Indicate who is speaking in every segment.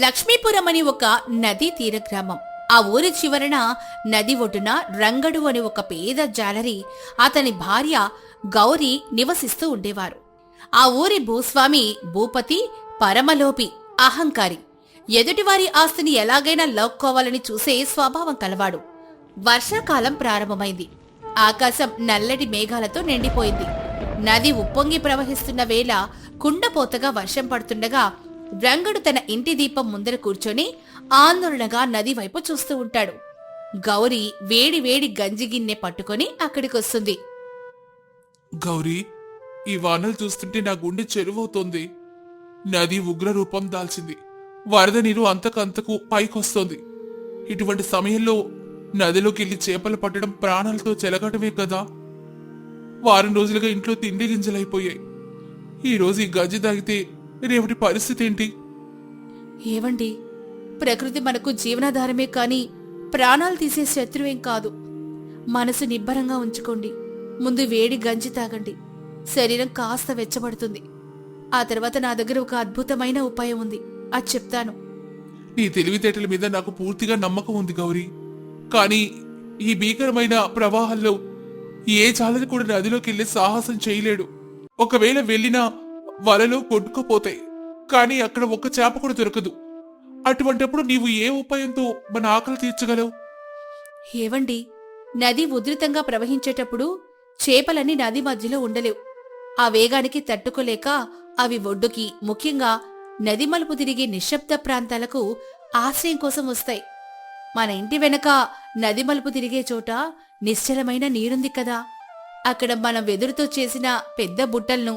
Speaker 1: లక్ష్మీపురం అని ఒక నదీ తీర గ్రామం. ఆ ఊరి చివరన నది ఒడ్డున రంగడు అని ఒక పేద జాలరి, అతని భార్య గౌరీ నివసిస్తూ ఉండేవారు. ఆ ఊరి భూస్వామి భూపతి పరమలోపి, అహంకారి, ఎదుటివారి ఆస్తిని ఎలాగైనా లాక్కోవాలని చూసే స్వభావం కలవాడు. వర్షాకాలం ప్రారంభమైంది. ఆకాశం నల్లటి మేఘాలతో నిండిపోయింది. నది ఉప్పొంగి ప్రవహిస్తున్న వేళ కుండపోతగా వర్షం పడుతుండగా రంగడు తన ఇంటి దీపం ముందర కూర్చొని ఆందోళనగా నది వైపు చూస్తూ ఉంటాడు. గౌరీ వేడి వేడి గంజి గిన్నె పట్టుకొని అక్కడికొస్తుంది.
Speaker 2: గౌరీ, ఈ వానలు చూస్తుంటే నా గుండె చెరువవుతోంది. నది ఉగ్ర రూపం దాల్చింది. వరద నీరు అంతకంతకు పైకొస్తోంది. ఇటువంటి సమయంలో నదిలోకెళ్లి చేపలు పట్టడం ప్రాణాలతో చెలగటమే కదా. వారం రోజులుగా ఇంట్లో తిండి గింజలైపోయాయి. ఈరోజు ఈ గంజి తాగితే రేపటి పరిస్థితి ఏంటి?
Speaker 1: ఏవండి, ప్రకృతి మనకు జీవనాధారమే కాని ప్రాణాలు తీసే శత్రువేం కాదు. మనసు నిబ్బరంగా ఉంచుకోండి. ముందు వేడి గంజి తాగండి. శరీరం కాస్త వెచ్చబడుతుంది. ఆ తర్వాత నా దగ్గర ఒక అద్భుతమైన ఉపాయం ఉంది, అది చెప్తాను.
Speaker 2: నీ తెలివితేటల మీద నాకు పూర్తిగా నమ్మకం ఉంది గౌరీ. కానీ ఈ భీకరమైన ప్రవాహంలో ఏ జాలరి కూడా నదిలోకి వెళ్లే సాహసం చేయలేడు. ఒకవేళ వెళ్ళినా వలలో కొట్టుకుపోతాయి. కానీ అక్కడ ఒక్క చేప కూడా దొరకదు. అటువంటప్పుడు నీవు ఏ ఉపాయంతో మన ఆకలి తీర్చగలవు?
Speaker 1: ఏవండి, నది ఉధృతంగా ప్రవహించేటప్పుడు చేపలన్నీ నది మధ్యలో ఉండలేవు. ఆ వేగానికి తట్టుకోలేక అవి ఒడ్డుకి, ముఖ్యంగా నది మలుపు తిరిగే నిశ్శబ్ద ప్రాంతాలకు ఆశ్రయం కోసం వస్తాయి. మన ఇంటి వెనక నది మలుపు తిరిగే చోట నిశ్చలమైన నీరుంది కదా. అక్కడ మనం వెదురుతో చేసిన పెద్ద బుట్టలను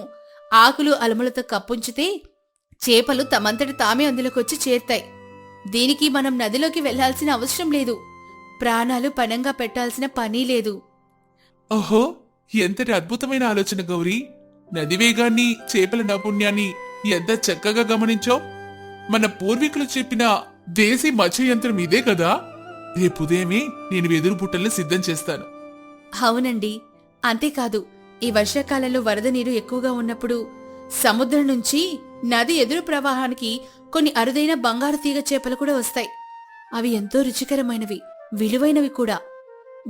Speaker 1: ఆకులు అలములతో కప్పుంచితే చేపలు తమంతటి తామే అందులోకొచ్చి చేరుతాయి. దీనికి మనం నదిలోకి వెళ్లాల్సిన అవసరం లేదు. ప్రాణాలు పణంగా పెట్టాల్సిన పని లేదు.
Speaker 2: ఓహో, ఎంతటి అద్భుతమైన ఆలోచన గౌరీ. నది వేగాన్ని, చేపల నైపుణ్యాన్ని ఎంత చక్కగా గమనించావు. మన పూర్వీకులు చెప్పిన దేశీ మత్స్య యంత్రం ఇదే కదా. రేపు ఉదయమే నేను వెదురు బుట్టల్ని సిద్ధం చేస్తాను.
Speaker 1: అవునండి, అంతేకాదు ఈ వర్షాకాలంలో వరద నీరు ఎక్కువగా ఉన్నప్పుడు సముద్రం నుంచి నది ఎదురు ప్రవాహానికి కొన్ని అరుదైన బంగారు తీగ చేపలు కూడా వస్తాయి. అవి ఎంతో రుచికరమైనవి, విలువైనవి కూడా.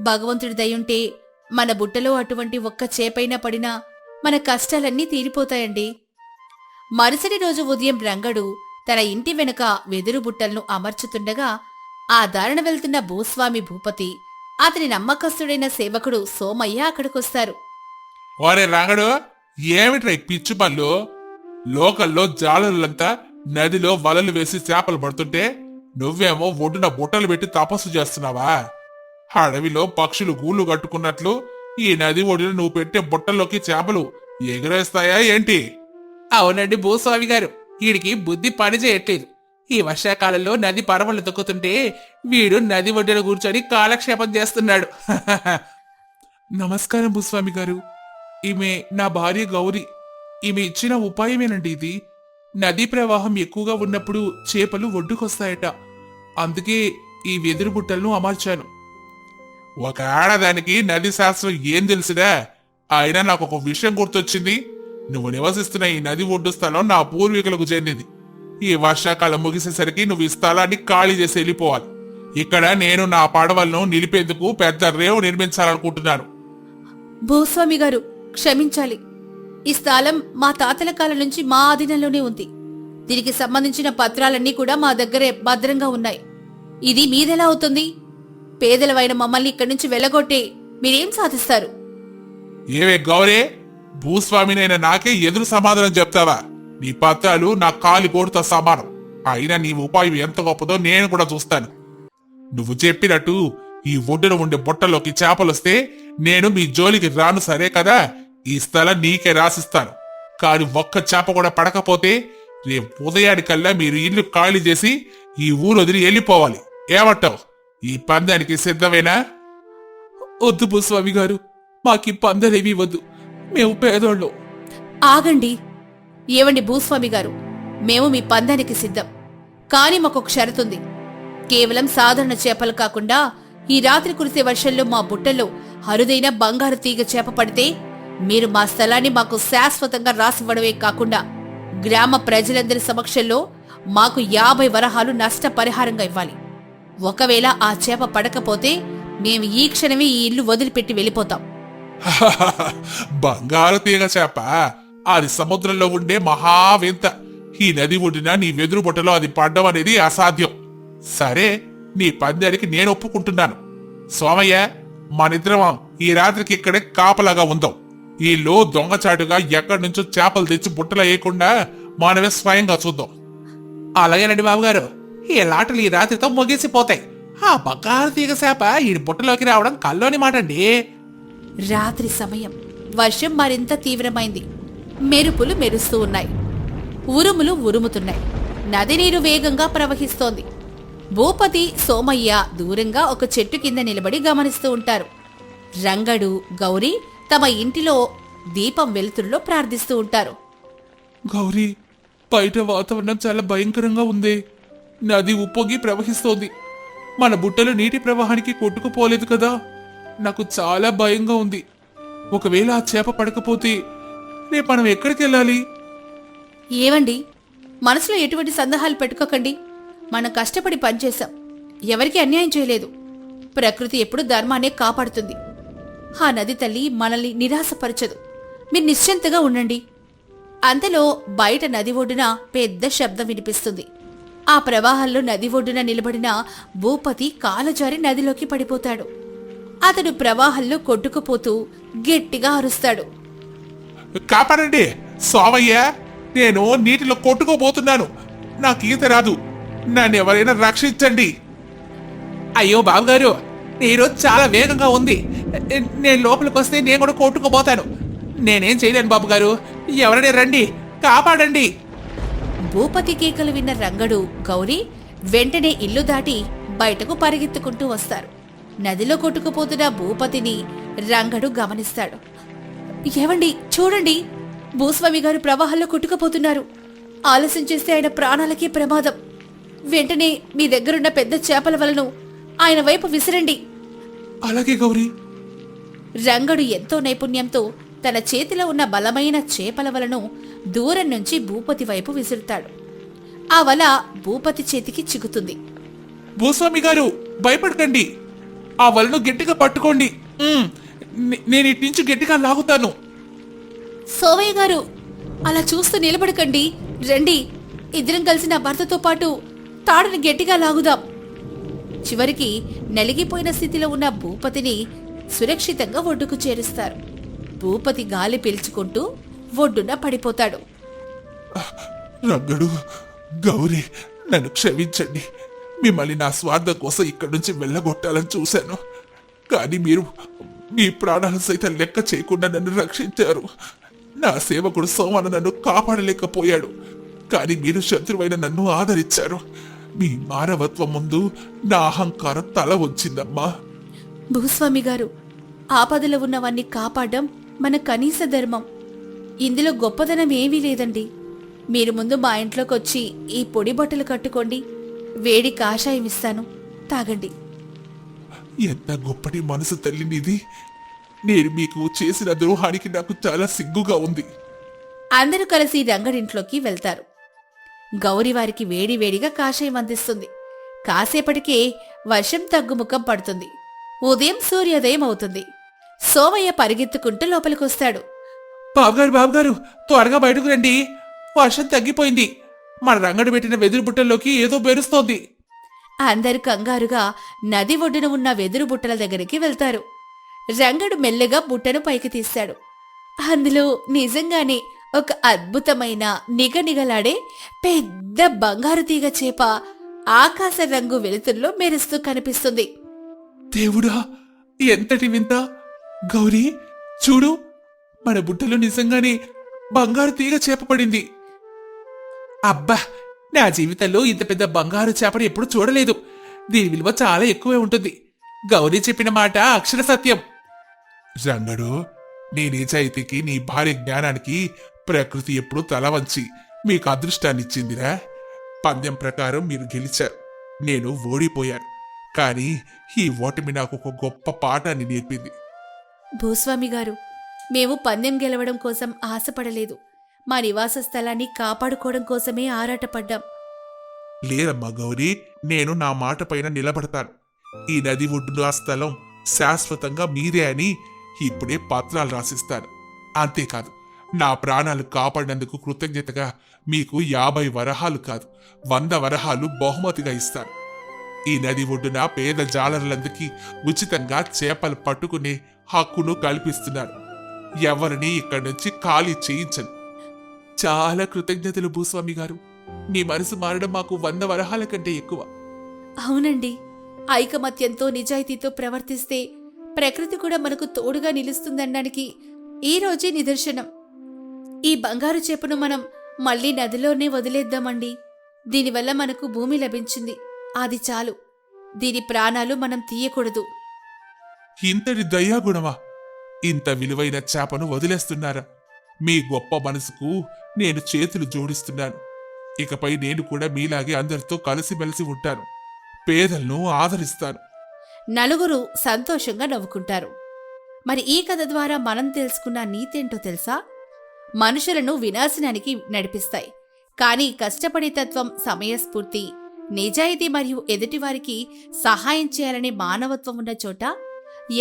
Speaker 1: భగవంతుడి దయుంటే మన బుట్టలో అటువంటి ఒక్క చేపైనా పడినా మన కష్టాలన్నీ తీరిపోతాయండి. మరుసటి రోజు ఉదయం రంగడు తన ఇంటి వెనుక వెదురు బుట్టలను అమర్చుతుండగా ఆ దారిన వెళ్తున్న భూస్వామి భూపతి, అతని నమ్మకస్తుడైన సేవకుడు సోమయ్య అక్కడికొస్తారు.
Speaker 2: ఓరే రంగడు, ఏమిట్రా పిచ్చు పళ్ళు? లోకల్లో జాలరులంతా నదిలో వలలు వేసి చేపలు పడుతుంటే నువ్వేమో ఒడ్డున బుట్టలు పెట్టి తపస్సు చేస్తున్నావా? అడవిలో పక్షులు గూళ్ళు కట్టుకున్నట్లు ఈ నది ఒడిలో నువ్వు పెట్టే బుట్టల్లోకి చేపలు ఎగురేస్తాయా ఏంటి?
Speaker 3: అవునండి భూస్వామి గారు, వీడికి బుద్ధి పని చేయట్లేదు. ఈ వర్షాకాలంలో నది పరవళ్ళు తొక్కుతుంటే వీడు నది ఒడ్డున కూర్చొని కాలక్షేపం చేస్తున్నాడు.
Speaker 2: నమస్కారం భూస్వామి గారు. ఈమె నా భార్య గౌరీ. ఈమె ఇచ్చిన ఉపాయమేనండి ఇది. నదీ ప్రవాహం ఎక్కువగా ఉన్నప్పుడు చేపలు ఒడ్డుకొస్తాయట. అందుకే ఈ వెదురు బుట్టలను అమర్చాను. ఒక ఆడదానికి నది శాస్త్రం ఏం తెలుసుదా? అయినా నాకు ఒక విషయం గుర్తొచ్చింది. నువ్వు నివసిస్తున్న ఈ నది ఒడ్డు స్థలం నా పూర్వీకులకు చెందింది. ఈ వర్షాకాలం ముగిసేసరికి నువ్వు ఈ స్థలాన్ని ఖాళీ చేసి వెళ్ళిపోవాలి. ఇక్కడ నేను నా పడవలను నిలిపేందుకు పెద్ద రేవు నిర్మించాలనుకుంటున్నాను.
Speaker 1: భూస్వామి గారు, క్షమించాలి. ఈ స్థలం మా తాతల కాలం నుంచి మా ఆధీనంలోనే ఉంది. దీనికి సంబంధించిన పత్రాలన్నీ కూడా మా దగ్గరే భద్రంగా ఉన్నాయి. ఇది మీదెలా అవుతుంది? పేదలవైన మమ్మల్ని ఇక్కడి నుంచి వెళ్ళగొట్టే మీరేం సాధిస్తారు?
Speaker 2: ఏవే గౌరే, భూస్వామినైన నాకే ఎదురు సమాధానం చెప్తావా? నీ పత్రాలు నా కాలి కోడుతో సమానం. అయినా నీ ఉపాయం ఎంత గొప్పదో నేను కూడా చూస్తాను. నువ్వు చెప్పినట్టు ఈ ఒడ్డున ఉండే బుట్టలోకి చేపలొస్తే నేను మీ జోలికి రాను, సరే కదా? ఈ స్థలం నీకే రాసిస్తాను. కాని ఒక్క చేప కూడా పడకపోతే రేపు ఉదయానికల్లా మీరు ఇల్లు ఖాళీ చేసి ఈ ఊరు వదిలి వెళ్ళిపోవాలి. ఏమంటావు? ఈ పందానికి సిద్ధమేనా?
Speaker 3: వద్దు భూస్వామి గారు, మాకి పందలేవి వద్దు. మేము పేదోళ్ళు.
Speaker 1: ఆగండి. ఏవండి భూస్వామి గారు, మేము మీ పందానికి సిద్ధం. కాని మాకొక షరతుంది. కేవలం సాధారణ చేపలు కాకుండా ఈ రాత్రి కురిసే వర్షంలో మా బుట్టల్లో అరుదైన బంగారు తీగ చేప పడితే మీరు మా స్థలాన్ని మాకు శాశ్వతంగా రాసివ్వడమే కాకుండా గ్రామ ప్రజలందరి సమక్షంలో మాకు 50 వరహాలు నష్టపరిహారంగా ఇవ్వాలి. ఒకవేళ ఆ చేప పడకపోతే మేము ఈ క్షణమే ఈ ఇల్లు వదిలిపెట్టి వెళ్ళిపోతాం.
Speaker 2: బంగారు తీగ చేప, అది సముద్రంలో ఉండే మహావింత. ఈ నది ఒడ్డున నీ వెదురు బుట్టలో అది పడ్డం అనేది అసాధ్యం. సరే, నీ పందానికి నేను ఒప్పుకుంటున్నాను. సోమయ్య, మనిద్దరం ఈ రాత్రికి ఇక్కడే కాపలాగా ఉందాం. ఈలో దొంగచాటుగా ఎక్కడి నుంచో చేపలు తెచ్చి బుట్టలో వేయకుండా మనమే స్వయంగా చూద్దాం.
Speaker 3: అలాగేనండి బాబుగారు, ఈ లాటలు ఈ రాత్రితో ముగిసిపోతాయి. ఆ బంగారు తీగ చేప ఈ బుట్టలోకి రావడం కల్లోని మాటండి.
Speaker 1: రాత్రి సమయం. వర్షం మరింత తీవ్రమైంది. మెరుపులు మెరుస్తూ ఉన్నాయి. ఉరుములు ఉరుముతున్నాయి. నది నీరు వేగంగా ప్రవహిస్తోంది. భూపతి, సోమయ్య దూరంగా ఒక చెట్టు కింద నిలబడి గమనిస్తూ ఉంటారు. రంగడు, గౌరీ తమ ఇంటిలో దీపం వెలుతురులో ప్రార్థిస్తూ ఉంటారు.
Speaker 2: గౌరీ, బయట వాతావరణం చాలా భయంకరంగా ఉంది. నది ఉప్పొంగి ప్రవహిస్తోంది. మన బుట్టలు నీటి ప్రవాహానికి కొట్టుకుపోలేదు కదా. నాకు చాలా భయంగా ఉంది. ఒకవేళ ఆ చేప పడకపోతే రేపు మనం ఎక్కడికి వెళ్ళాలి?
Speaker 1: ఏవండి, మనసులో ఎటువంటి సందేహాలు పెట్టుకోకండి. మనం కష్టపడి పనిచేశాం. ఎవరికీ అన్యాయం చేయలేదు. ప్రకృతి ఎప్పుడు ధర్మాన్నే కాపాడుతుంది. ఆ నది తల్లి మనల్ని నిరాశపరచదు. మీరు నిశ్చింతగా ఉండండి. అంతలో బయట నది ఒడ్డున పెద్ద శబ్దం వినిపిస్తుంది. ఆ ప్రవాహంలో నది ఒడ్డున నిలబడిన భూపతి కాలుజారి నదిలోకి పడిపోతాడు. అతడు ప్రవాహంలో కొట్టుకుపోతూ గట్టిగా అరుస్తాడు.
Speaker 2: కాపాడండి సోమయ్య, నేను నీటిలో కొట్టుకోబోతున్నాను. నాకు ఈత రాదు. నన్ను ఎవరైనా రక్షించండి.
Speaker 3: అయ్యో బాబుగారు, నీరు చాలా వేగంగా ఉంది. నేను లోపలికి వస్తే నేను కూడా కొట్టుకుపోతాను. నేనేం చేయలేను బాబుగారు, ఎవరైనా రండి, కాపాడండి.
Speaker 1: భూపతి కేకలు విన్న రంగడు, గౌరీ వెంటనే ఇల్లు దాటి బయటకు పరిగెత్తుకుంటూ వస్తారు. నదిలో కొట్టుకుపోతున్న భూపతిని రంగడు గమనిస్తాడు. ఏవండి, చూడండి, భూస్వామి గారు ప్రవాహంలో కొట్టుకుపోతున్నారు. ఆలస్యం చేస్తే ఆయన ప్రాణాలకే ప్రమాదం. వెంటనే మీ దగ్గరున్న పెద్ద చేపల వలను ఆయన వైపు విసిరండి.
Speaker 2: అలాగే గౌరీ.
Speaker 1: రంగడు ఎంతో నైపుణ్యంతో తన చేతిలో ఉన్న బలమైన చేపల వలను దూరం నుంచి భూపతి వైపు విసురుతాడు. ఆ వల భూపతి చేతికి చిక్కుతుంది.
Speaker 2: భూస్వామి గారు, భయపడకండి. ఆ వలను గట్టిగా పట్టుకోండి. నేను ఇటు నుంచి గట్టిగా లాగుతాను.
Speaker 1: సోమయ్య గారు, అలా చూస్తూ నిలబడకండి. రండి, ఇద్దరం కలిసి నా భర్తతో పాటు తాడుని గట్టిగా లాగుదాం. చివరికి నలిగిపోయిన స్థితిలో ఉన్న భూపతిని సురక్షితంగా ఒడ్డుకు చేరుస్తారు. భూపతి గాలి పీల్చుకుంటూ ఒడ్డున పడిపోతాడు.
Speaker 2: రంగడు, గౌరీ, నన్ను క్షమించండి. మిమ్మల్ని నా స్వార్థం కోసం ఇక్కడి నుంచి వెళ్ళగొట్టాలని చూశాను. కానీ మీరు మీ ప్రాణాలను సైతం లెక్క చేయకుండా నన్ను రక్షించారు. నా సేవకుడు సోమన నన్ను కాపాడలేకపోయాడు. కానీ మీరు శత్రువైన నన్ను ఆదరించారు. మీ మానవత్వం ముందు నా అహంకారం తల వంచిందమ్మా.
Speaker 1: భూస్వామి గారు, ఆపదలో ఉన్నవాన్ని కాపాడడం మన కనీస ధర్మం. ఇందులో గొప్పదనం ఏమీ లేదండి. మీరు ముందు మా ఇంట్లోకి వచ్చి ఈ పొడి బట్టలు కట్టుకోండి. వేడి కాషాయం ఇస్తాను, తాగండి.
Speaker 2: ఎంత గొప్పటి మనసు తల్లి నీది. నేను మీకు చేసిన ద్రోహానికి నాకు చాలా సిగ్గుగా ఉంది.
Speaker 1: అందరూ కలిసి రంగడింట్లోకి వెళ్తారు. గౌరీ వారికి వేడివేడిగా కాషాయం అందిస్తుంది. కాసేపటికే వర్షం తగ్గుముఖం పడుతుంది. ఉదయం సూర్యోదయం అవుతుంది. సోమయ్య పరిగెత్తుకుంటూ లోపలికొస్తాడు.
Speaker 3: బాబుగారు, బాబుగారు, త్వరగా బయటకు రండి. వర్షం తగ్గిపోయింది. మన రంగడు పెట్టిన వెదురు బుట్టల్లోకి ఏదో బెరుస్తోంది.
Speaker 1: అందరూ కంగారుగా నది ఒడ్డున ఉన్న వెదురు బుట్టల దగ్గరికి వెళ్తారు. రంగడు మెల్లగా బుట్టను పైకి తీశాడు. అందులో నిజంగానే ఒక అద్భుతమైన నిగనిగలాడే పెద్ద బంగారు తీగ చేప ఆకాశ రంగు వెలుతుల్లో మెరుస్తూ కనిపిస్తుంది.
Speaker 2: దేవుడా, ఎంతటి వింత! గౌరీ, చూడు, మన బుట్టలో నిజంగానే బంగారు తీగ చేపపడింది.
Speaker 3: అబ్బా, నా జీవితంలో ఇంత పెద్ద బంగారు చేపని ఎప్పుడు చూడలేదు. దీని విలువ చాలా ఎక్కువే ఉంటుంది. గౌరీ చెప్పిన మాట అక్షర సత్యం.
Speaker 2: రంగడు, నీ నిజాయితీకి, నీ భార్య జ్ఞానానికి ప్రకృతి ఎప్పుడు తల వంచి మీకు అదృష్టాన్నిచ్చిందిరా. పందెం ప్రకారం మీరు గెలిచారు, నేను ఓడిపోయాను. కానీ ఈ ఓటమి నాకు ఒక గొప్ప పాఠాన్ని నేర్పింది.
Speaker 1: భూస్వామి గారు, మేము పందెం గెలవడం కోసం ఆశపడలేదు. మా నివాస స్థలాన్ని కాపాడుకోవడం కోసమే ఆరాటపడ్డాం.
Speaker 2: లేదమ్మా గౌరీ, నేను నా మాట పైన నిలబడతాను. ఈ నది ఒడ్డున ఆ స్థలం శాశ్వతంగా మీదే అని ఇప్పుడే పత్రాలు రాసిస్తాను. అంతేకాదు, నా ప్రాణాలు కాపాడినందుకు కృతజ్ఞతగా మీకు 50 వరహాలు కాదు 100 వరహాలు బహుమతిగా ఇస్తాను. ఈ నది ఒడ్డున పేద జాలరులందరికీ ఉచితంగా చేపలు పట్టుకునే హక్కును కల్పిస్తున్నాను. ఎవరిని ఇక్కడి నుంచి ఖాళీ చేయించను. చాలా కృతజ్ఞతలు భూస్వామి గారు. మీ మనసు మారడం మాకు 100 వరహాల కంటే ఎక్కువ.
Speaker 1: అవునండి, ఐకమత్యంతో నిజాయితీతో ప్రవర్తిస్తే ప్రకృతి కూడా మనకు తోడుగా నిలుస్తుందనడానికి ఈ రోజే నిదర్శనం. ఈ బంగారు చేపను మనం మళ్ళీ నదిలోనే వదిలేద్దామండి. దీనివల్ల మనకు భూమి లభించింది, అది చాలు. దీని ప్రాణాలు మనం తీయకూడదు.
Speaker 2: ఇంతటి దయాగుణమా? ఇంత విలువైన చేపను వదిలేస్తున్నారా? మీ గొప్ప మనసుకు నేను చేతులు జోడిస్తున్నాను. ఇకపై నేను కూడా మీలాగే అందరితో కలిసిమెలిసి ఉంటాను. పేదలను ఆదరిస్తాను.
Speaker 1: నలుగురు సంతోషంగా నవ్వుకుంటారు. మరి ఈ కథ ద్వారా మనం తెలుసుకున్న నీతేంటో తెలుసా? మనుషులను వినాశనానికి నడిపిస్తాయి, కానీ కష్టపడే తత్వం, సమయస్ఫూర్తి, నిజాయితీ మరియు ఎదుటివారికి సహాయం చేయాలనే మానవత్వం ఉన్న చోట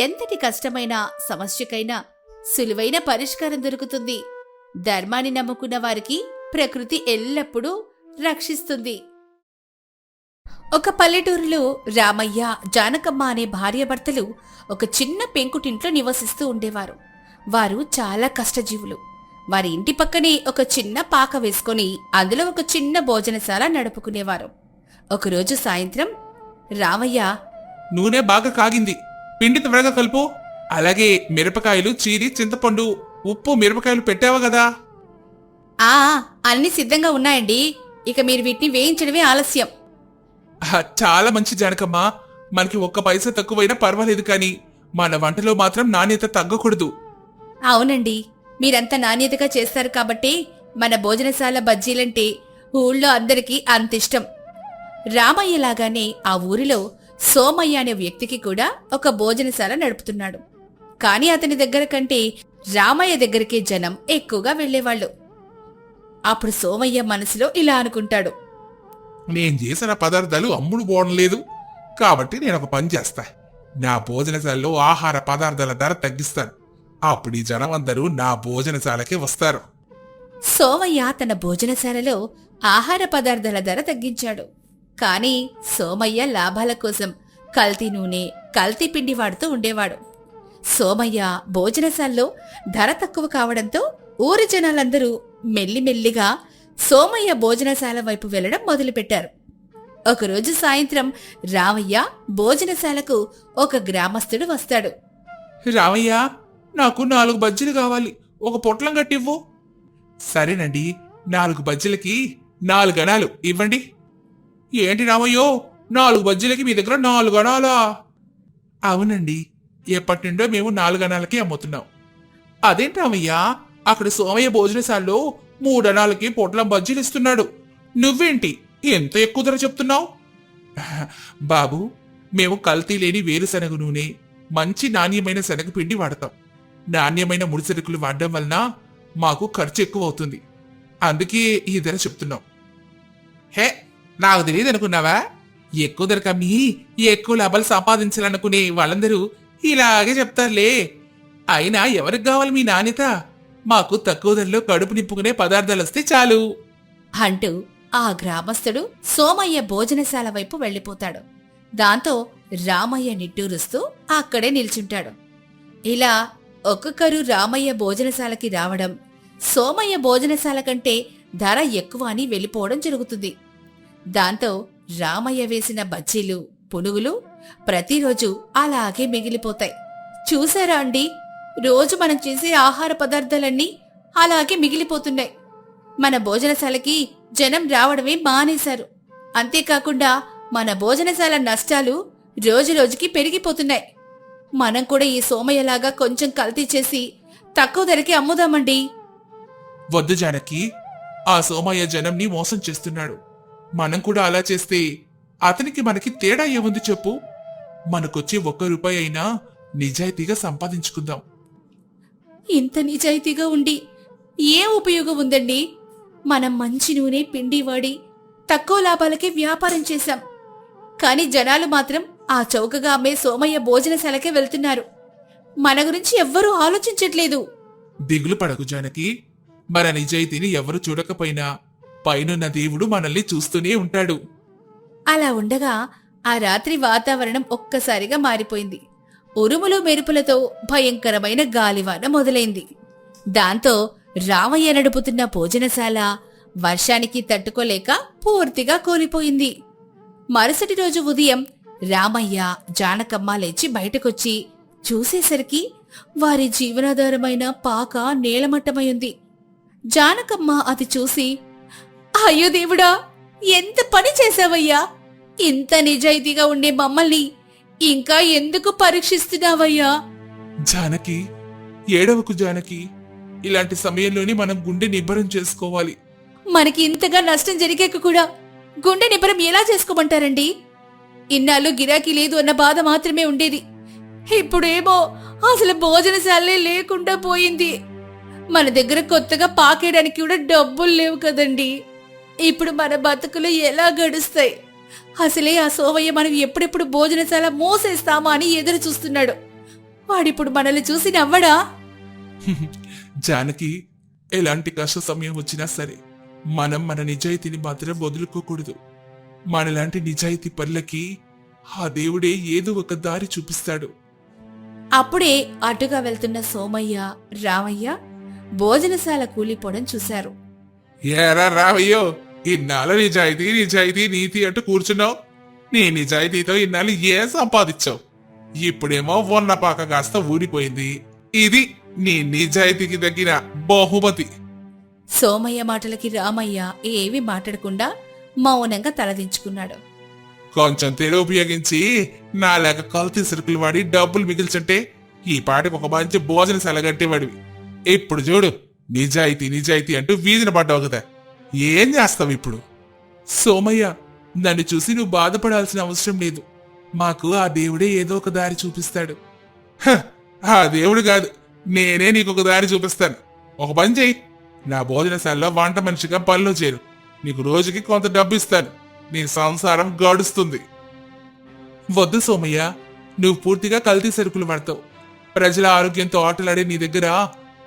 Speaker 1: ఎంతటి కష్టమైన సమస్యకైనా సులువైన పరిష్కారం దొరుకుతుంది. ధర్మాన్ని నమ్ముకున్న వారికి ప్రకృతి ఎల్లప్పుడూ రక్షిస్తుంది. ఒక పల్లెటూరులో రామయ్య, జానకమ్మ అనే భార్యాభర్తలు ఒక చిన్న పెంకుటింట్లో నివసిస్తూ ఉండేవారు. వారు చాలా కష్టజీవులు. వారి ఇంటి పక్కనే ఒక చిన్న పాక వేసుకొని అందులో ఒక చిన్న భోజనశాల నడుపుకునేవారు. ఒకరోజు సాయంత్రం రామయ్య,
Speaker 3: నూనె బాగా కాగింది, పిండి త్వరగా కలుపు. అలాగే మిరపకాయలు చీరి, చింతపండు, ఉప్పు, మిరపకాయలు పెట్టావా కదా?
Speaker 1: ఆ అన్ని సిద్ధంగా ఉన్నాయండి, ఇక మీరు వీటిని వేయించడమే ఆలస్యం.
Speaker 3: చాలా మంచి జానకమ్మ. మనకి 1 పైసా తక్కువైనా పర్వాలేదు, కానీ మన వంటలో మాత్రం నాణ్యత తగ్గకూడదు.
Speaker 1: అవునండి, మీరంత నాణ్యతగా చేస్తారు కాబట్టి మన భోజనశాల బజ్జీలంటే ఊళ్ళో అందరికీ అంతిష్టం. రామయ్యలాగానే ఆ ఊరిలో సోమయ్య అనే వ్యక్తికి కూడా ఒక భోజనశాల నడుపుతున్నాడు. కాని అతని దగ్గర కంటే రామయ్య దగ్గరికే జనం ఎక్కువగా వెళ్లేవాళ్లు. అప్పుడు సోమయ్య మనసులో ఇలా అనుకుంటాడు,
Speaker 3: నేను చేసిన పదార్థాలు అమ్ముడు పోవడం లేదు, కాబట్టి నేను ఒక పని చేస్తా. నా భోజనశాలలో ఆహార పదార్థాల ధర తగ్గిస్తాను. అప్పుడు ఈ జనం అందరూ నా భోజనశాలకే వస్తారు.
Speaker 1: సోమయ్య తన భోజనశాలలో ఆహార పదార్థాల ధర తగ్గించాడు. కాని సోమయ్య లాభాల కోసం కల్తీ నూనె, కల్తీ పిండి వాడుతూ ఉండేవాడు. సోమయ్య భోజనశాలలో ధర తక్కువ కావడంతో ఊరి జనాలందరూ మెల్లిమెల్లిగా సోమయ్య భోజనశాల వైపు వెళ్లడం మొదలుపెట్టారు. ఒకరోజు సాయంత్రం రామయ్య భోజనశాలకు ఒక గ్రామస్తుడు వస్తాడు.
Speaker 3: రామయ్య, నాకు 4 బజ్జీలు కావాలి, ఒక పొట్లం కట్టివ్వు. సరేనండి, 4 బజ్జీలకి 4 అణాలు ఇవ్వండి. ఏంటి రామయ్యో, 4 బజ్జీలకి మీ దగ్గర 4 అణాలా? అవునండి, ఎప్పటి నుండో మేము 4 అణాలకి అమ్ముతున్నాం. అదేంటి రామయ్య, అక్కడ సోమయ్య భోజనశాలలో 3 అణాలకి పొట్లం బజ్జీలు ఇస్తున్నాడు, నువ్వేంటి ఎంత ఎక్కువ ధర చెప్తున్నావు? బాబు, మేము కల్తీ లేని వేరుశనగ నూనె, మంచి నాణ్యమైన శనగపిండి వాడతాం. నాణ్యమైన ముడిసరుకులు వాడడం వలన మాకు ఖర్చు ఎక్కువ అవుతుంది, అందుకే ఈ ధర చెప్తున్నాం. హే, నాకు తెలియదు అనుకున్నావా? ఎక్కువ ధర కమ్మి ఎక్కువ లాభాలు సంపాదించాలనుకునే వాళ్ళందరూ ఇలాగే చెప్తారులే. అయినా ఎవరికి కావాలి మీ నాణ్యత? మాకు తక్కువ ధరలో కడుపు నింపుకునే పదార్థాలు వస్తే చాలు
Speaker 1: అంటూ ఆ గ్రామస్తుడు సోమయ్య భోజనశాల వైపు వెళ్లిపోతాడు. దాంతో రామయ్య నిట్టూరుస్తూ అక్కడే నిల్చుంటాడు. ఇలా ఒక్కొక్కరు రామయ్య భోజనశాలకి రావడం, సోమయ్య భోజనశాల కంటే ధర ఎక్కువ అని వెళ్ళిపోవడం జరుగుతుంది. దాంతో రామయ్య వేసిన బజ్జీలు, పునుగులు ప్రతిరోజు అలాగే మిగిలిపోతాయి. చూసారా అండి, రోజు మనం చేసే ఆహార పదార్థాలన్నీ అలాగే మిగిలిపోతున్నాయి. మన భోజనశాలకి జనం రావడమే మానేశారు. అంతేకాకుండా మన భోజనశాల నష్టాలు రోజురోజుకి పెరిగిపోతున్నాయి. మనం కూడా ఈ సోమయ్యలాగా కొంచెం కల్తీ చేసి తక్కువ ధరకి అమ్ముదామండి.
Speaker 2: వద్దు జానకి, ఆ సోమయ్య జనంని మోసం చేస్తున్నాడు. మనం కూడా అలా చేస్తే అతనికి మనకి తేడా ఏముంది చెప్పు? మనకొచ్చే 1 రూపాయి అయినా నిజాయితీగా సంపాదించుకుందాం.
Speaker 1: ఇంత నిజాయితీగా ఉండి ఏం ఉపయోగం ఉందండి? మనం మంచి నూనె, పిండి వాడి తక్కువ లాభాలకి వ్యాపారం చేశాం. కాని జనాలు మాత్రం ఆ చౌకగా అమ్మే సోమయ్య భోజనశాలకే వెళ్తున్నారు. మన గురించి ఎవ్వరూ ఆలోచించట్లేదు.
Speaker 2: దిగులు పడకు జానకి. మన నిజాయితీని ఎవరు చూడకపోయినా పైనున్న దేవుడు మనల్ని చూస్తూనే ఉంటాడు.
Speaker 1: అలా ఉండగా ఆ రాత్రి వాతావరణం ఒక్కసారిగా మారిపోయింది. ఉరుములు మెరుపులతో భయంకరమైన గాలివాన మొదలైంది. దాంతో రామయ్య నడుపుతున్న భోజనశాల వర్షానికి తట్టుకోలేక పూర్తిగా కూలిపోయింది. మరుసటి రోజు ఉదయం రామయ్య జానకమ్మ లేచి బయటకొచ్చి చూసేసరికి వారి జీవనాధారమైన పాక నేలమట్టమై జానకమ్మ అది చూసి, అయ్యో దేవుడా, ఎంత పని చేశావయ్యా! ఇంత నిజాయితీగా ఉండే మమ్మల్ని ఇంకా ఎందుకు పరీక్షిస్తున్నావయ్యా?
Speaker 2: జానకి, ఏడవకు జానకి. ఇలాంటి సమయంలోనే మనం గుండె నిబ్బరం చేసుకోవాలి.
Speaker 1: మనకి ఇంతగా నష్టం జరిగాక కూడా గుండె నిబ్బరం ఎలా చేసుకోమంటారండి? ఇన్నాళ్ళు గిరాకీ లేదు అన్న బాధ మాత్రమే ఉండేది. ఇప్పుడేమో అసలు భోజనశాలే లేకుండా పోయింది. మన దగ్గర కొత్తగా పాకేయడానికి కూడా డబ్బులు లేవు కదండి. ఇప్పుడు మన బతుకులు ఎలా గడుస్తాయి? అసలే ఆ సోమయ్య మనం ఎప్పుడెప్పుడు భోజనశాల మోసేస్తామా అని ఎదురు చూస్తున్నాడు. వాడిప్పుడు మనల్ని చూసి నవ్వడా?
Speaker 2: జానకి, ఎలాంటి కష్ట సమయం వచ్చినా సరే మనం మన నిజాయితీని మాత్రం వదులుకోకూడదు. మనలాంటి నిజాయితీ పనులకి ఆ దేవుడే ఏదో ఒక దారి చూపిస్తాడు.
Speaker 1: అప్పుడే అటుగా వెళ్తున్న సోమయ్య, రామయ్య భోజనశాల కూలిపోవడం చూశారు.
Speaker 2: ఏరా రావయ్యో, ఇన్నాళ్ళు నిజాయితీ నిజాయితీ నీతి అంటూ కూర్చున్నావు. నీ నిజాయితీతో ఇన్నాళ్ళు ఏం సంపాదించావు? ఇప్పుడేమో ఉన్న పాక కాస్త ఊడిపోయింది. ఇది నీ నిజాయితీకి తగ్గిన బహుమతి.
Speaker 1: సోమయ్య మాటలకి రామయ్య ఏమీ మాట్లాడకుండా మౌనంగా తలదించుకున్నాడు.
Speaker 2: కొంచెం తెలివి ఉపయోగించి నా లేక కల్తీ సరుకులు వాడి డబ్బులు మిగిల్చుంటే ఈ పాటికి ఒక మంచి భోజనశాల కట్టేవాడివి. ఇప్పుడు చూడు, నిజాయితీ నిజాయితీ అంటూ వీధిన పడ్డావు కదా. ఏం చేస్తావు ఇప్పుడు? సోమయ్య, నన్ను చూసి నువ్వు బాధపడాల్సిన అవసరం లేదు. మాకు ఆ దేవుడే ఏదో ఒక దారి చూపిస్తాడు. ఆ దేవుడు కాదు, నేనే నీకు ఒక దారి చూపిస్తాను. ఒక పని చెయ్యి, నా భోజనశాలలో వంట మనిషిగా పనిలో చేరు. నీకు రోజుకి కొంత డబ్బు ఇస్తాను. నీ సంసారం గడుస్తుంది. వద్దు సోమయ్య, నువ్వు పూర్తిగా కల్తీ సరుకులు వాడతావు. ప్రజల ఆరోగ్యంతో ఆటలాడే నీ దగ్గర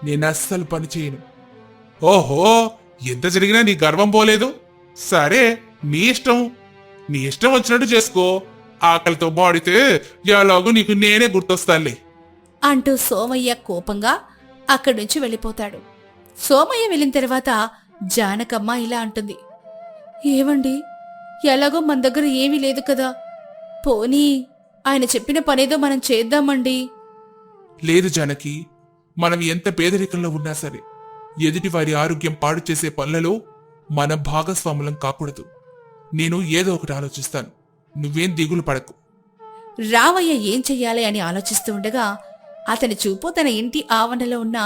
Speaker 2: నేను అస్సలు పని చేయను. ఓహో, ఎంత జరిగినా నీ గర్వం పోలేదు. సరే, నీ ఇష్టం. నీ ఇష్టం వచ్చినట్టు చేసుకో. ఆకలితో బాడితే ఎలాగో నీకు నేనే గుర్తొస్తానులే
Speaker 1: అంటూ సోమయ్య కోపంగా అక్కడి నుంచి వెళ్ళిపోతాడు. సోమయ్య వెళ్ళిన తర్వాత జానకమ్మ ఇలా అంటుంది, ఏవండి, ఎలాగో మన దగ్గర ఏమీ లేదు కదా, పోనీ ఆయన చెప్పిన పనేదో మనం చేద్దామండి.
Speaker 2: లేదు జానకి, మనం ఎంత పేదరికంలో ఉన్నా సరే ఎదుటి వారి ఆరోగ్యం పాడు చేసే పనులలో మనం భాగస్వాములం కాకూడదు. నేను ఏదో ఒకటి ఆలోచిస్తాను. నువ్వేం దిగులు పడకు.
Speaker 1: రామయ్య ఏం చెయ్యాలి అని ఆలోచిస్తూ ఉండగా అతని చూపు తన ఇంటి ఆవరణలో ఉన్న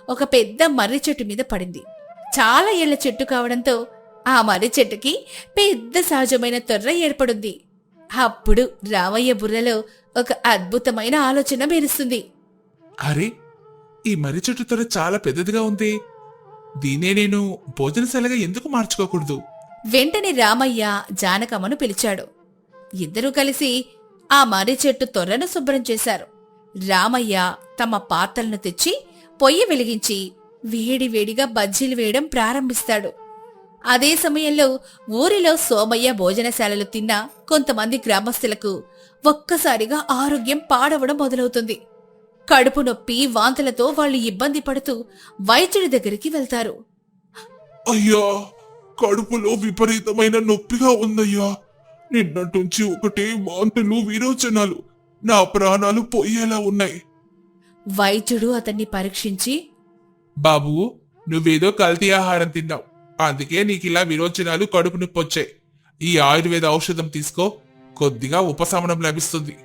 Speaker 1: ఒక పెద్ద మర్రి చెట్టు మీద పడింది. చాలా ఏళ్ల చెట్టు కావడంతో ఆ మర్రి చెట్టుకి పెద్ద సహజమైన తొర్ర ఏర్పడుంది. అప్పుడు రామయ్య బుర్రలో ఒక అద్భుతమైన ఆలోచన మెరుస్తుంది.
Speaker 2: అరే, ఈ మర్రి చెట్టు తొర చాలా పెద్దదిగా ఉంది. దీనే నేను భోజనశాలగా ఎందుకు మార్చుకోకూడదు?
Speaker 1: వెంటనే రామయ్య జానకమ్మను పిలిచాడు. ఇద్దరూ కలిసి ఆ మర్రి చెట్టు తొర్రను శుభ్రం చేశారు. రామయ్య తమ పాత్రలను తెచ్చి పొయ్యి వెలిగించి వేడివేడిగా బజ్జీలు వేయడం ప్రారంభిస్తాడు. అదే సమయంలో ఊరిలో సోమయ్య భోజనశాలలు తిన్న కొంతమంది గ్రామస్తులకు ఒక్కసారిగా ఆరోగ్యం పాడవడం మొదలవుతుంది. కడుపు నొప్పి, వాంతులతో వాళ్ళు ఇబ్బంది పడుతూ వైద్యుడి దగ్గరికి వెళ్తారు.
Speaker 2: అయ్యా, కడుపులో విపరీతమైన నొప్పిగా ఉందయ్యా. నిన్నటించి ఒకటే వాంతులు, విరోచనాలు. నా ప్రాణాలు పోయేలా ఉన్నాయి.
Speaker 1: వైద్యుడు అతన్ని పరీక్షించి,
Speaker 2: బాబు, నువ్వేదో కల్తీ ఆహారం తిన్నావు. అందుకే నీకిలా విరోచనాలు, కడుపు నొప్పి వచ్చాయి. ఈ ఆయుర్వేద ఔషధం తీసుకో, కొద్దిగా ఉపశమనం లభిస్తుంది.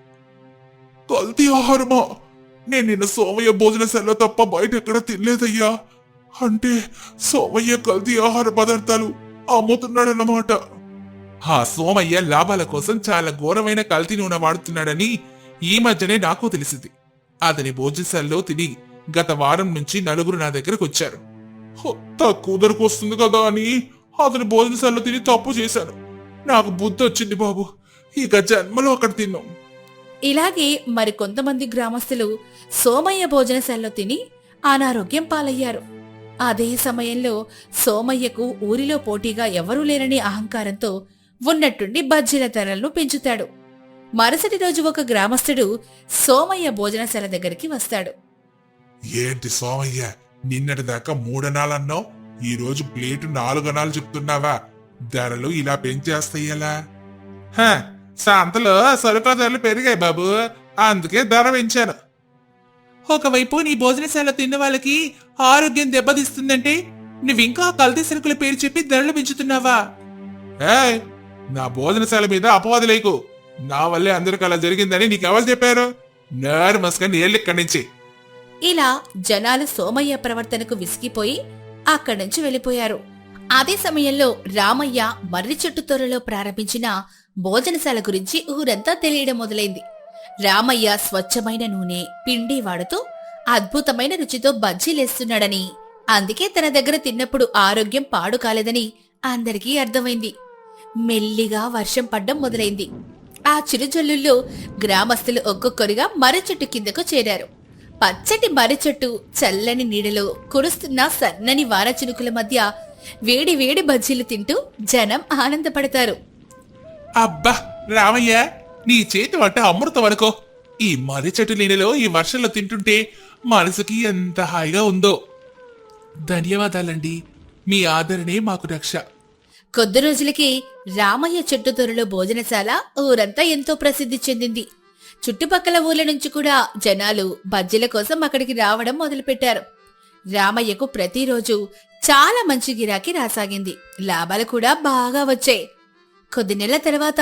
Speaker 2: కల్తీ ఆహారమా? నేను నిన్న సోమయ్య భోజనశాలలో తప్ప బయట ఎక్కడ తినలేదయ్యా. అంటే సోమయ్య కల్తీ ఆహార పదార్థాలు అమ్ముతున్నాడన్నమాట. ఆ సోమయ్య లాభాల కోసం చాలా ఘోరమైన కల్తీ నూనె వాడుతున్నాడని ఈ మధ్యనే నాకు తెలిసింది. అతని భోజనశాలలో తిని గత వారం నుంచి నలుగురు నా దగ్గరకు వచ్చారు. తక్కువ ధరకు వస్తుంది కదా అని అతని భోజనశాలలో తిని తప్పు చేశాను.
Speaker 3: నాకు బుద్ధి వచ్చింది బాబు. ఇక జన్మలో అక్కడ తిన్నాం.
Speaker 1: ఇలాగే మరికొంతమంది గ్రామస్తులు సోమయ్య భోజనశాలలో తిని అనారోగ్యం పాలయ్యారు. అదే సమయంలో సోమయ్యకు ఊరిలో పోటీగా ఎవరూ లేరని అహంకారంతో ఉన్నట్టుండి బజ్జీల ధరలను పెంచుతాడు. మరుసటి రోజు ఒక గ్రామస్తుడు సోమయ్య భోజనశాల దగ్గరికి వస్తాడు.
Speaker 3: ఏంటి సోమయ్య, నిన్నటి దాకా 3 అన్నావు, ఈ రోజు ప్లేటు 4 అనాలు చెప్తున్నావా? ధరలు ఇలా పెంచేస్తాయలా? సంతలో సరుకుల ధరలు పెరిగాయి బాబు, అందుకే ధర పెంచాను. ఒకవైపు నీ భోజనశాల తిన్న వాళ్ళకి ఆరోగ్యం దెబ్బతీస్తుందంటే నువ్వింకా కల్తీ సరుకుల పేరు చెప్పి ధరలు పెంచుతున్నావా? నా భోజనశాల మీద అపవాదు లేకు. నా వల్లే అందరికి అలా జరిగిందని నీకెవరు చెప్పారు? నేరు మస్కని ఏళ్ళిక్కడి నుంచి.
Speaker 1: ఇలా జనాలు సోమయ్య ప్రవర్తనకు విసిగిపోయి అక్కడి నుంచి వెళ్లిపోయారు. అదే సమయంలో రామయ్య మర్రి చెట్టు తొర్రలో ప్రారంభించిన భోజనశాల గురించి ఊరంతా తెలియడం మొదలైంది. రామయ్య స్వచ్ఛమైన నూనె, పిండి వాడుతూ అద్భుతమైన రుచితో బజ్జీలేస్తున్నాడని, అందుకే తన దగ్గర తిన్నప్పుడు ఆరోగ్యం పాడు కాలేదని అందరికీ అర్థమైంది. మెల్లిగా వర్షం పడ్డం మొదలైంది. ఆ చిరుజల్లుల్లో గ్రామస్తులు ఒక్కొక్కరుగా మర్రి చెట్టు కిందకు చేరారు. పచ్చటి మర్రి చెట్టు చల్లని నీడలో కురుస్తున్న సన్నని వాన చినుకుల మధ్య వేడి వేడి బజ్జీలు తింటూ జనం ఆనందపడతారు.
Speaker 3: అబ్బా రామయ్య, నీ చేతి వంట అమృతం అనుకో. ఈ మర్రి చెట్టు నీడలో ఈ వర్షంలో తింటుంటే మనసుకి ఎంత హాయిగా ఉందో. ధన్యవాదాలండి, మీ ఆదరణే మాకు రక్ష.
Speaker 1: కొద్ది రోజులకి రామయ్య చెట్టు తొరలో భోజనశాల ఊరంతా ఎంతో ప్రసిద్ధి చెందింది. చుట్టుపక్కల ఊర్ల నుంచి కూడా జనాలు బజ్జీల కోసం అక్కడికి రావడం మొదలుపెట్టారు. రామయ్యకు ప్రతిరోజు చాలా మంచి గిరాకీ రాసాగింది. లాభాలు కూడా బాగా వచ్చాయి. కొద్ది నెలల తర్వాత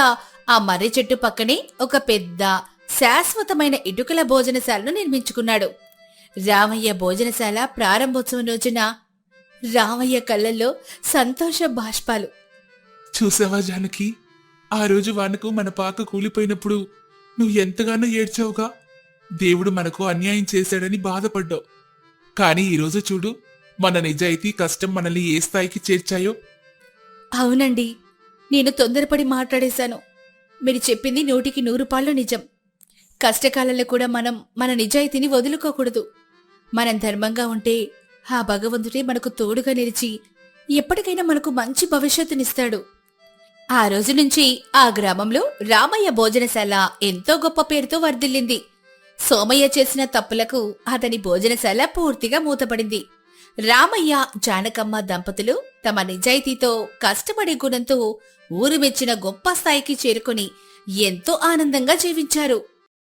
Speaker 1: ఆ మర్రి చెట్టు పక్కనే ఒక పెద్ద శాశ్వతమైన ఇటుకల భోజనశాలను నిర్మించుకున్నాడు. రామయ్య భోజనశాల ప్రారంభోత్సవం రోజున రామయ్య కళ్ళల్లో సంతోష బాష్పాలు.
Speaker 3: చూసావా జానకి, ఆ రోజు వానకు మన పాక కూలిపోయినప్పుడు నువ్వు ఎంతగానో ఏడ్చావుగా. దేవుడు మనకు అన్యాయం చేశాడని బాధపడ్డావు. కానీ ఈరోజు చూడు, మన నిజాయితీ, కష్టం మనల్ని ఏ స్థాయికి చేర్చాయో.
Speaker 1: అవునండి, నేను తొందరపడి మాట్లాడేశాను. మీరు చెప్పింది 100% నిజం. కష్టకాలంలో కూడా మనం మన నిజాయితీని వదులుకోకూడదు. మనం ధర్మంగా ఉంటే ఆ భగవంతుడే మనకు తోడుగా నిలిచి ఎప్పటికైనా మనకు మంచి భవిష్యత్తునిస్తాడు. ఆ రోజు నుంచి ఆ గ్రామంలో రామయ్య భోజనశాల ఎంతో గొప్ప పేరుతో వర్ధిల్లింది. సోమయ్య చేసిన తప్పులకు అతని భోజనశాల పూర్తిగా మూతపడింది. రామయ్య, జానకమ్మ దంపతులు తమ నిజాయితీతో, కష్టపడే గుణంతో ఊరు మెచ్చిన గొప్ప స్థాయికి చేరుకుని ఎంతో ఆనందంగా జీవించారు.